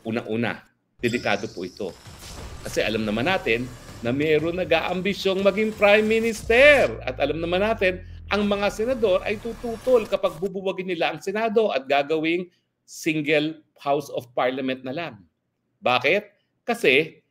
Unang-una, delikado po ito. Kasi alam naman natin na mayroon nag-aambisyong maging Prime Minister. At alam naman natin, ang mga senador ay tututol kapag bubuwagin nila ang Senado at gagawing single House of Parliament na lang. Bakit? Kasi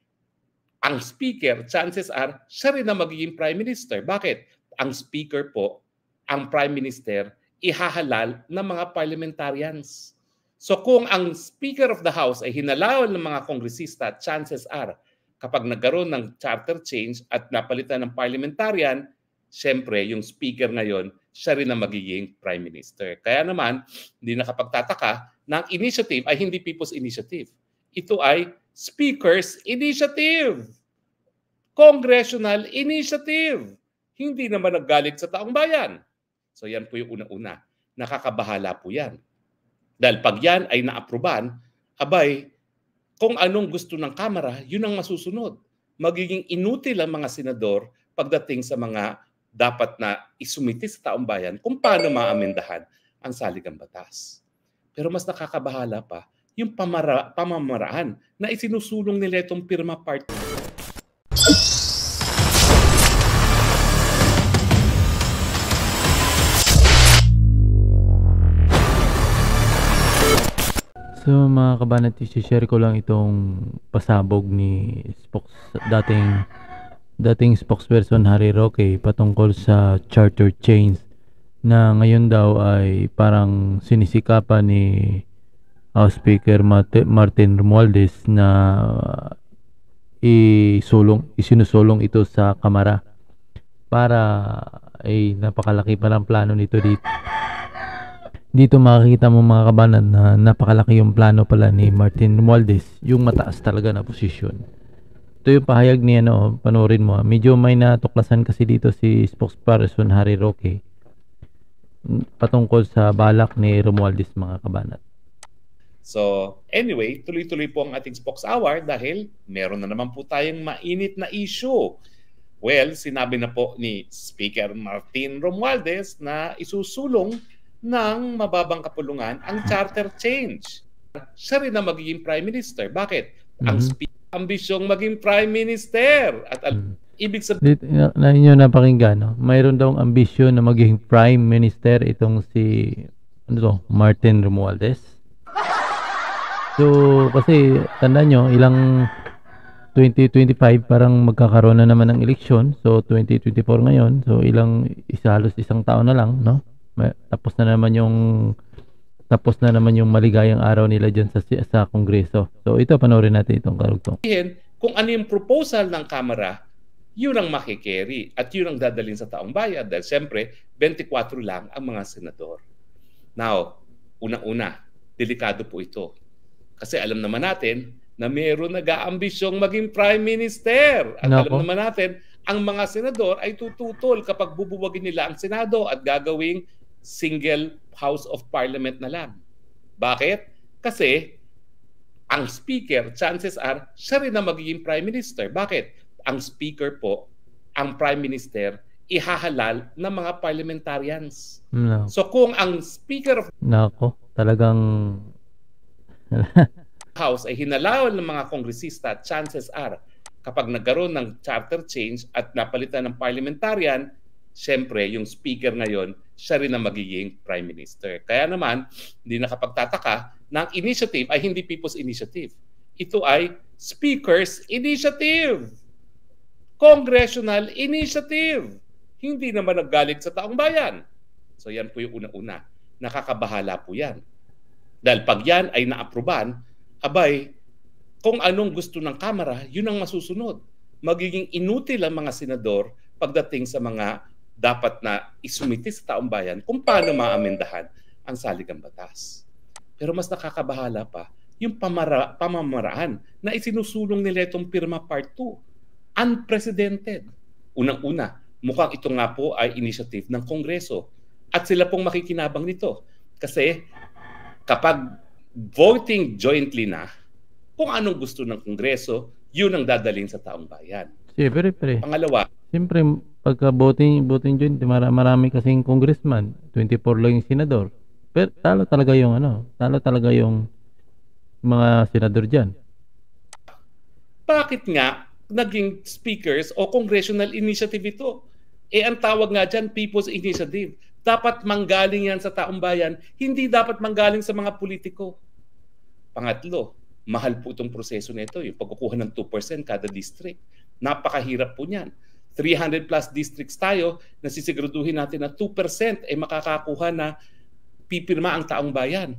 ang Speaker, chances are, siya rin na magiging Prime Minister. Bakit? Ang Speaker po, ang Prime Minister, ihahalal ng mga parliamentarians. So kung ang Speaker of the House ay hinalawan ng mga kongresista, chances are, kapag nagkaroon ng charter change at napalitan ng parliamentarian, siyempre yung Speaker ngayon, siya rin ang magiging Prime Minister. Kaya naman, hindi nakapagtataka na ang initiative ay hindi People's Initiative. Ito ay Speaker's Initiative. Congressional Initiative. Hindi naman naggalit sa taong bayan. So yan po yung unang-una. Nakakabahala po yan. Dahil pag yan ay naapruban, abay, kung anong gusto ng Kamara, yun ang masusunod. Magiging inutil ang mga senador pagdating sa mga dapat na isumiti sa taong bayan kung paano maamendahan ang saligang batas. Pero mas nakakabahala pa yung pamamaraan na isinusulong nila itong pirma part. So mga kabanat, i-share ko lang itong pasabog ni dating spokesperson Harry Roque patungkol sa charter change na ngayon daw ay parang sinisikapan ni House Speaker Martin Romualdez na isinusulong ito sa Kamara para ay napakalaki pa ng plano nito dito makikita mo mga kabanan na napakalaki yung plano pala ni Martin Romualdez, yung mataas talaga na posisyon. Ito yung pahayag niya, panoorin mo. Medyo may natuklasan kasi dito si spokesperson Harry Roque patungkol sa balak ni Romualdez, mga kabanat. So anyway, tuloy-tuloy po ang ating Spokes Hour dahil meron na naman po tayong mainit na issue. Well, sinabi na po ni Speaker Martin Romualdez na isusulong ng mababang kapulungan ang charter change. Siya rin na magiging Prime Minister. Bakit? Ang ambisyong maging Prime Minister. At ibig sabihin... Na inyo napakinggan, no? Mayroon daw ambisyon na maging Prime Minister itong si Martin Romualdez. So, kasi tandaan nyo, ilang 2025 parang magkakaroon na naman ng eleksyon. So, 2024 ngayon. So, halos isang taon na lang, no? Tapos na naman yung maligayang araw nila dyan sa Kongreso. So ito, panoorin natin itong karugtong. Kung ano yung proposal ng Kamara, yun ang makikerry at yun ang dadalhin sa taong bayan dahil siyempre 24 lang ang mga senador. Now, unang-una, delikado po ito. Kasi alam naman natin na mayroon nag-aambisyong maging Prime Minister. At alam naman natin, ang mga senador ay tututol kapag bubuwagin nila ang Senado at gagawing single House of Parliament na lang. Bakit? Kasi ang Speaker, chances are, siya rin na magiging Prime Minister. Bakit? Ang Speaker po, ang Prime Minister, ihahalal ng mga parliamentarians. No. So kung ang Speaker of talagang House ay hinalawan ng mga kongresista, chances are, kapag nagkaroon ng charter change at napalitan ng parliamentarian, siyempre, yung Speaker ngayon, siya rin na magiging Prime Minister. Kaya naman, hindi nakapagtataka na ang initiative ay hindi People's Initiative. Ito ay Speaker's Initiative. Congressional Initiative. Hindi naman naggalit sa taong bayan. So yan po yung una-una. Nakakabahala po yan. Dahil pag yan ay naapruban, abay, kung anong gusto ng Kamara, yun ang masusunod. Magiging inutil ang mga senador pagdating sa mga dapat na isumiti sa taong bayan kung paano maamendahan ang saligang batas. Pero mas nakakabahala pa yung pamamaraan na isinusulong nila itong pirma part 2. Unprecedented. Unang-una, mukhang ito nga po ay initiative ng Kongreso at sila pong makikinabang nito. Kasi kapag voting jointly na, kung anong gusto ng Kongreso, yun ang dadalhin sa taong bayan. Siyempre, Pangalawa, siyempre, pagka voting joint, marami kasing congressman, 24 lang yung senador. Pero talo talaga yung mga senador dyan. Bakit nga naging speakers o congressional initiative ito? Ang tawag nga dyan, People's Initiative. Dapat manggaling yan sa taong bayan, hindi dapat manggaling sa mga politiko. Pangatlo, mahal po itong proseso nito, yung pagkukuha ng 2% kada district. Napakahirap po niyan. 300 plus districts tayo, nasisiguraduhin natin na 2% ay makakakuha na pipirma ang taong bayan.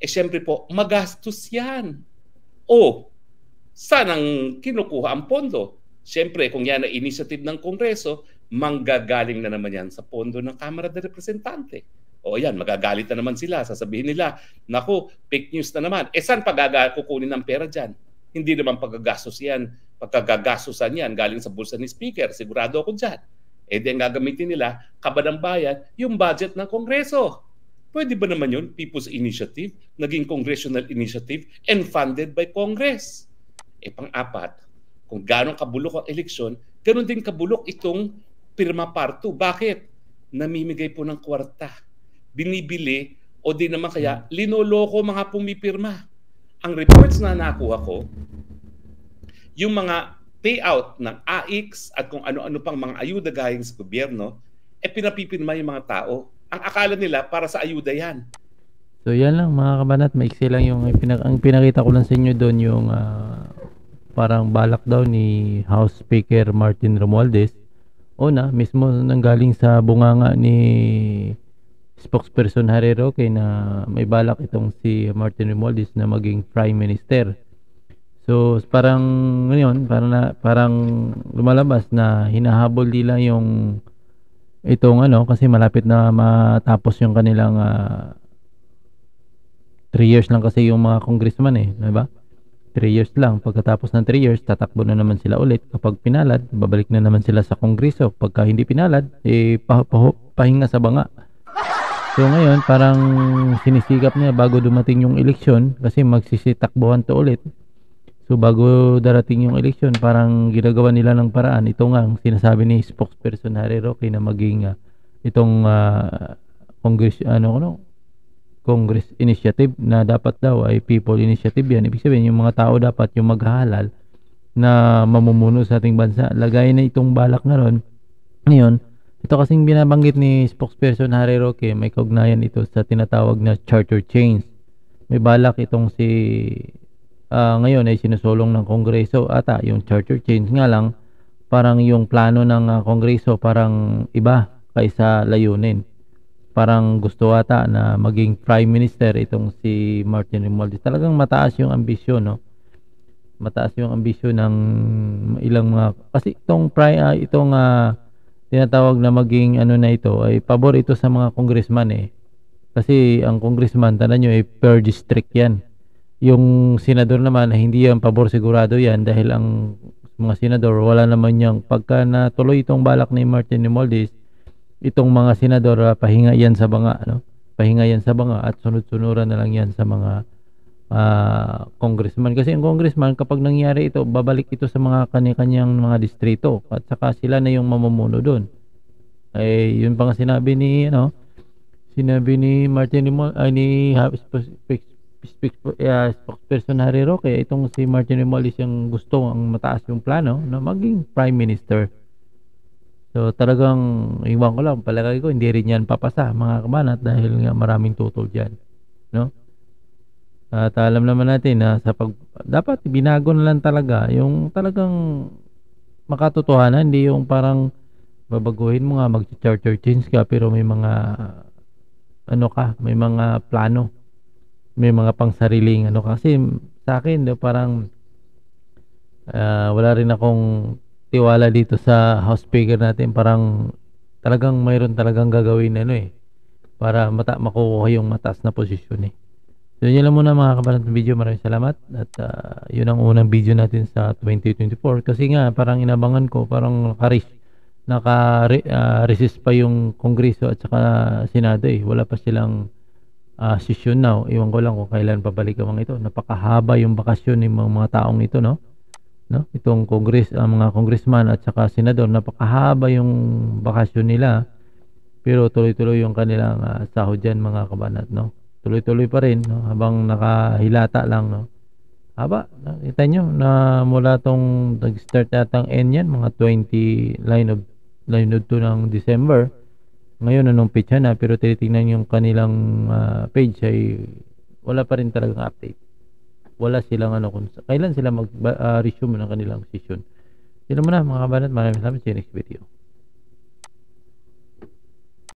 Siyempre po, magastos yan. O, saan ang kinukuha ang pondo? Siyempre, kung yan ay initiative ng Kongreso, manggagaling na naman yan sa pondo ng Kamara de Representante. O yan, magagalit na naman sila. Sasabihin nila, naku, fake news na naman. Saan kukunin ng pera dyan? Hindi naman paggagastos yan. Pagkagagastosan yan galing sa bulsa ni Speaker. Sigurado ako dyan. Di ang gagamitin nila, kaba ng bayan, yung budget ng Kongreso. Pwede ba naman yun? People's Initiative, naging congressional initiative and funded by Congress. Pang-apat, kung gano'ng kabulok ang eleksyon, gano'n din kabulok itong pirma parto. Bakit? Namimigay po ng kwarta. Binibili o di naman kaya linoloko mga pumipirma. Ang reports na nakuha ko, yung mga payout ng AIX at kung ano-ano pang mga ayuda galing sa gobyerno, pinapipirma yung mga tao. Ang akala nila para sa ayuda yan. So yan lang mga kabanat, maiksi lang yung ang pinakita ko lang sa inyo doon yung parang balak daw ni House Speaker Martin Romualdez. Una, mismo nanggaling sa bunganga ni spokesperson Harry Roque na may balak itong si Martin Romualdez na maging Prime Minister. So parang ngayon, parang lumalabas na hinahabol nila yung itong kasi malapit na matapos yung kanilang 3 years lang kasi yung mga congressman di ba? 3 years lang. Pagkatapos ng 3 years, tatakbo na naman sila ulit. Kapag pinalad, babalik na naman sila sa kongreso. Pagka hindi pinalad, pahinga sa banga. So ngayon, parang sinisikap niya bago dumating yung eleksyon kasi magsisitakbuhan to ulit. So bago darating yung eleksyon, parang ginagawa nila ng paraan. Ito nga ang sinasabi ni spokesperson Harry Roque na maging itong Congress initiative na dapat daw ay people initiative yan. Ibig sabihin yung mga tao dapat yung maghahalal na mamumuno sa ating bansa. Lagay na itong balak na ron. Ngayon, ito kasing binabanggit ni spokesperson Harry Roque, may kaugnayan ito sa tinatawag na charter change. May balak itong si ngayon ay sinusulong ng Kongreso ata yung charter change, nga lang parang yung plano ng Kongreso parang iba kaysa layunin. Parang gusto ata na maging Prime Minister itong si Martin Romualdez. Talagang mataas yung ambisyon, no? Mataas yung ambisyon ng ilang mga kasi itong tinatawag na maging na ito ay pabor ito sa mga congressman Kasi ang congressman, tandaan nyo, per district yan. Yung senador naman, hindi yan pabor, sigurado yan dahil ang mga senador, wala naman yung pagka natuloy itong balak ni Martin Romualdez, itong mga senador, pahinga yan sa banga, no? Pahinga yan sa banga at sunod-sunuran na lang yan sa mga congressman. Kasi ang congressman, kapag nangyari ito, babalik ito sa mga kanya-kanyang mga distrito at saka sila na yung mamumuno doon. Yun pa nga sinabi ni Martin Romualdez, ni spokesperson Harry Roque, itong si Martin Romualdez yung gusto ang mataas yung plano na maging Prime Minister. So talagang iwan ko lang, palagay ko hindi rin yan papasa mga kabanat dahil nga maraming tutol dyan, no? At alam naman natin na dapat binago na lang talaga yung talagang makatotohanan, hindi yung parang babaguhin mo nga, mag-charter change ka pero may mga may mga plano, may mga pangsariling kasi sa akin parang wala rin akong tiwala dito sa House Speaker natin. Parang talagang mayroon talagang gagawin para makukuha yung mataas na posisyon So yun lang muna mga kabalat ng video. Maraming salamat at yun ang unang video natin sa 2024 kasi nga parang inabangan ko, parang naka-resist pa yung Kongreso at saka Senado wala pa silang session now. Iwan ko lang kung kailan pabalik ang mga ito. Napakahaba yung bakasyon ng mga taong ito, no? Itong mga congressman at saka senador, napakahaba yung bakasyon nila. Pero tuloy-tuloy yung kanilang sahod dyan mga kabanat, no? tuloy-tuloy pa rin, no? Habang nakahilata lang, no? Haba, nakita nyo na mula tong nag-start yatang N yan, mga 20 line of 2 ng December. Ngayon, anong pitcha na, pero tinitingnan yung kanilang page ay wala pa rin talagang update. Wala silang kung kailan sila mag-resume ng kanilang session. Sino mo na mga kabanat, maraming salamat sa next video.